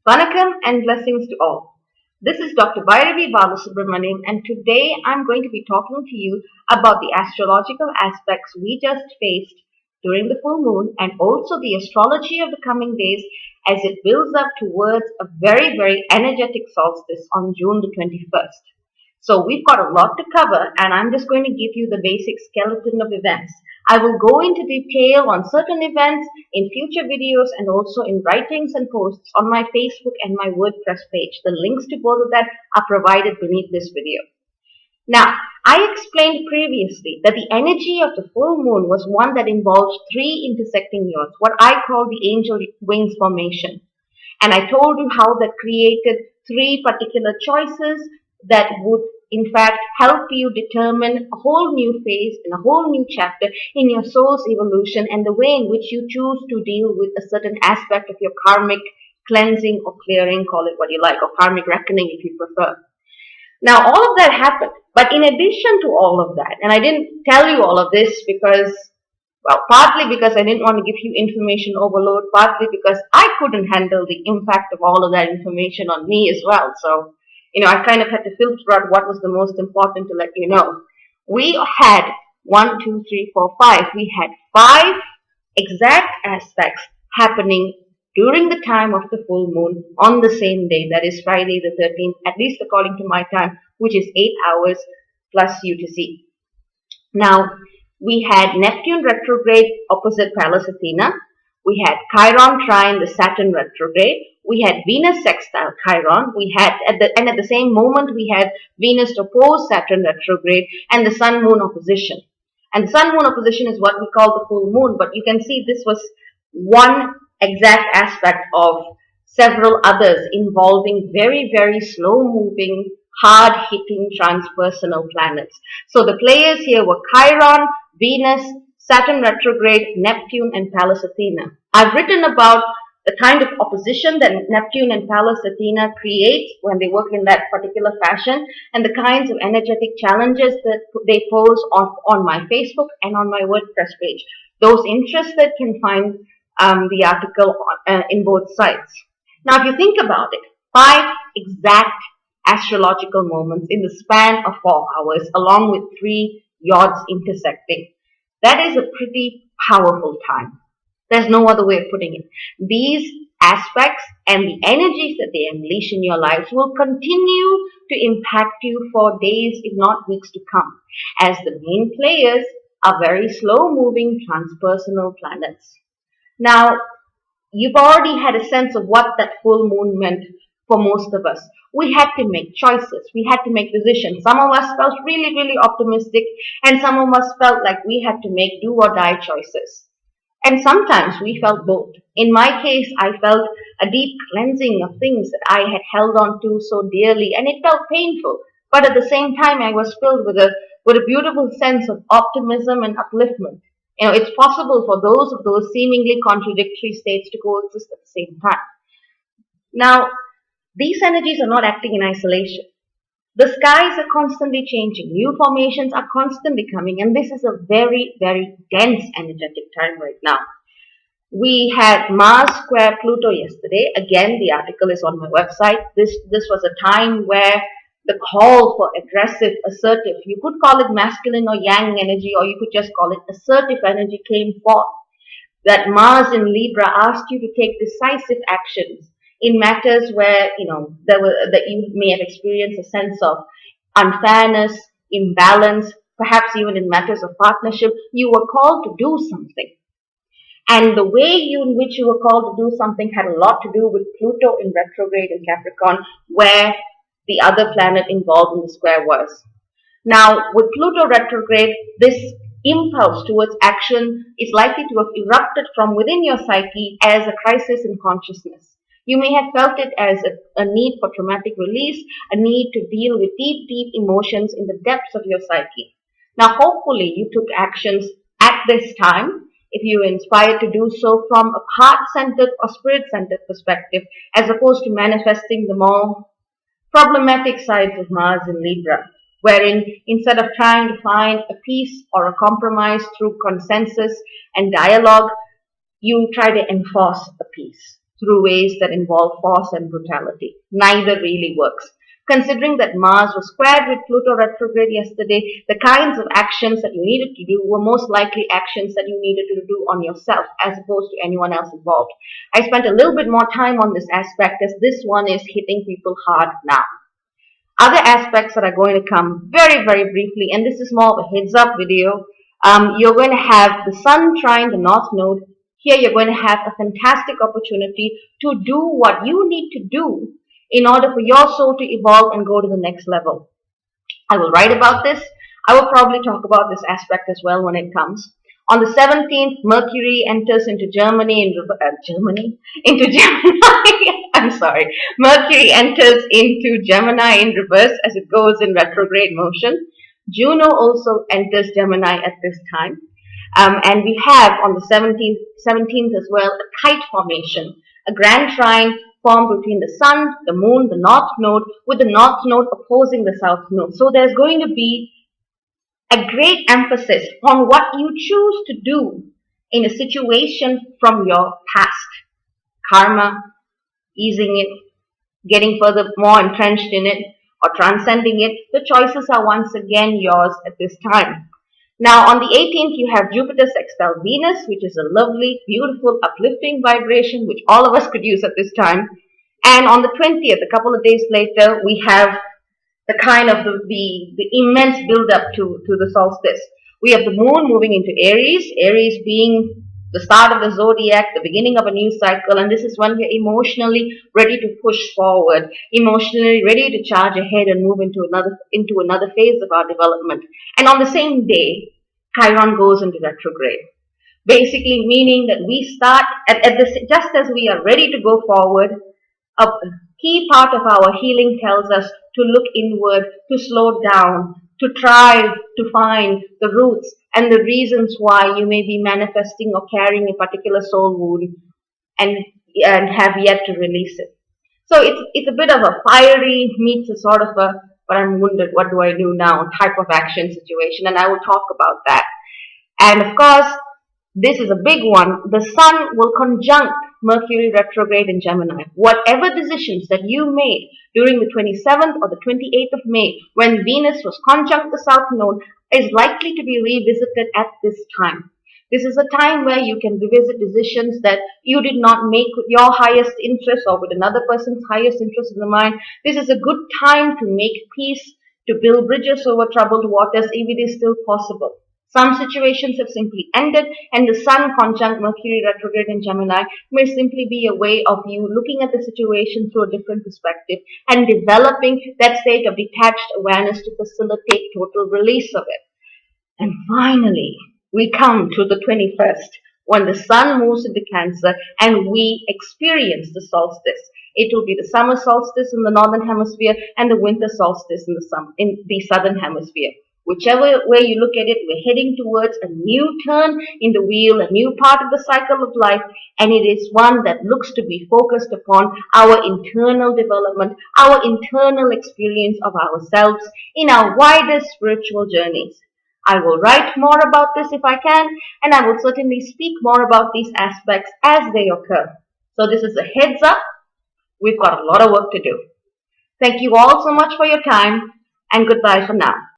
Vanakkam and blessings to all. This is Dr. Bhairavi Balasubramanian, and today I'm going to be talking to you about the astrological aspects we just faced during the full moon and also the astrology of the coming days as it builds up towards a very energetic solstice on June the 21st. So we've got a lot to cover, and I'm just going to give you the basic skeleton of events. I will go into detail on certain events in future videos and also in writings and posts on my Facebook and my WordPress page. The links to both of that are provided beneath this video. Now, I explained previously that the energy of the full moon was one that involved three intersecting yods, what I call the angel wings formation. And I told you how that created three particular choices that would in fact help you determine a whole new phase and a whole new chapter in your soul's evolution and the way in which you choose to deal with a certain aspect of your karmic cleansing or clearing, call it what you like, or karmic reckoning if you prefer. Now all of that happened, but in addition to all of that, and I didn't tell you all of this because, well, partly because I didn't want to give you information overload, partly because I couldn't handle the impact of all of that information on me as well. So I kind of had to filter out what was the most important to let you know. We had 1, 2, 3, 4, 5. We had 5 exact aspects happening during the time of the full moon on the same day, that is Friday the 13th, at least according to my time, which is 8 hours plus UTC. Now, we had Neptune retrograde opposite Pallas Athena. We had Chiron Trine, the Saturn retrograde. We had Venus sextile Chiron. We had, at the same moment, we had Venus opposed Saturn retrograde and the Sun-Moon opposition. And the Sun-Moon opposition is what we call the full moon, but you can see this was one exact aspect of several others involving very slow-moving, hard-hitting transpersonal planets. So the players here were Chiron, Venus, Saturn retrograde, Neptune, and Pallas Athena. I've written about the kind of opposition that Neptune and Pallas Athena create when they work in that particular fashion, and the kinds of energetic challenges that they pose on my Facebook and on my WordPress page. Those interested can find the article in both sites. Now, if you think about it, 5 exact astrological moments in the span of 4 hours, along with 3 yods intersecting. That is a pretty powerful time. There's no other way of putting it. These aspects and the energies that they unleash in your lives will continue to impact you for days, if not weeks to come, as the main players are very slow-moving transpersonal planets. Now, you've already had a sense of what that full moon meant for most of us. We had to make choices. We had to make decisions. Some of us felt really optimistic, and some of us felt like we had to make do or die choices. And sometimes we felt both. In my case, I felt a deep cleansing of things that I had held on to so dearly, and it felt painful. But at the same time, I was filled with a beautiful sense of optimism and upliftment. It's possible for those seemingly contradictory states to coexist at the same time. Now, these energies are not acting in isolation. The skies are constantly changing. New formations are constantly coming, and this is a very dense energetic time right now. We had Mars square Pluto yesterday. Again, the article is on my website. This was a time where the call for aggressive, assertive, you could call it masculine or yang energy, or you could just call it assertive energy came forth. That Mars in Libra asked you to take decisive actions in matters where, that you may have experienced a sense of unfairness, imbalance, perhaps even in matters of partnership. You were called to do something. And the way in which you were called to do something had a lot to do with Pluto in retrograde in Capricorn, where the other planet involved in the square was. Now, with Pluto retrograde, this impulse towards action is likely to have erupted from within your psyche as a crisis in consciousness. You may have felt it as a need for traumatic release, a need to deal with deep emotions in the depths of your psyche. Now, hopefully, you took actions at this time, if you were inspired to do so from a heart-centered or spirit-centered perspective, as opposed to manifesting the more problematic sides of Mars in Libra, wherein instead of trying to find a peace or a compromise through consensus and dialogue, you try to enforce a peace. through ways that involve force and brutality. Neither really works. Considering that Mars was squared with Pluto retrograde yesterday, the kinds of actions that you needed to do were most likely actions that you needed to do on yourself as opposed to anyone else involved. I spent a little bit more time on this aspect as this one is hitting people hard now. Other aspects that are going to come very, very briefly, and this is more of a heads up video. You're going to have the Sun trine the North Node. Here you're going to have a fantastic opportunity to do what you need to do in order for your soul to evolve and go to the next level. I will write about this. I will probably talk about this aspect as well when it comes. On the 17th, Mercury enters into Gemini. I'm sorry. Mercury enters into Gemini in reverse as it goes in retrograde motion. Juno also enters Gemini at this time. And we have on the 17th as well a kite formation, a grand trine formed between the Sun, the Moon, the North Node, with the North Node opposing the South Node. So there's going to be a great emphasis on what you choose to do in a situation from your past. Karma, easing it, getting further more entrenched in it, or transcending it. The choices are once again yours at this time. Now on the 18th, you have Jupiter sextile Venus, which is a lovely, beautiful, uplifting vibration, which all of us could use at this time. And on the 20th, a couple of days later, we have the kind of the immense build-up to the solstice. We have the moon moving into Aries, Aries being the start of the zodiac, the beginning of a new cycle, and this is when we're emotionally ready to push forward, emotionally ready to charge ahead and move into another phase of our development. And on the same day, Chiron goes into retrograde, basically meaning that we start just as we are ready to go forward. A key part of our healing tells us to look inward, to slow down, to try to find the roots and the reasons why you may be manifesting or carrying a particular soul wound and have yet to release it. So it's a bit of a fiery meets a sort of a, but I'm wounded, what do I do now type of action situation, and I will talk about that. And of course, this is a big one. The Sun will conjunct Mercury retrograde in Gemini. Whatever decisions that you made during the 27th or the 28th of May, when Venus was conjunct the South Node, is likely to be revisited at this time. This is a time where you can revisit decisions that you did not make with your highest interest or with another person's highest interest in the mind. This is a good time to make peace, to build bridges over troubled waters if it is still possible. Some situations have simply ended, and the Sun conjunct Mercury retrograde in Gemini may simply be a way of you looking at the situation through a different perspective and developing that state of detached awareness to facilitate total release of it. And finally, we come to the 21st, when the Sun moves into Cancer and we experience the solstice. It will be the summer solstice in the northern hemisphere and the winter solstice in the southern hemisphere. Whichever way you look at it, we're heading towards a new turn in the wheel, a new part of the cycle of life, and it is one that looks to be focused upon our internal development, our internal experience of ourselves in our wider spiritual journeys. I will write more about this if I can, and I will certainly speak more about these aspects as they occur. So this is a heads up. We've got a lot of work to do. Thank you all so much for your time, and goodbye for now.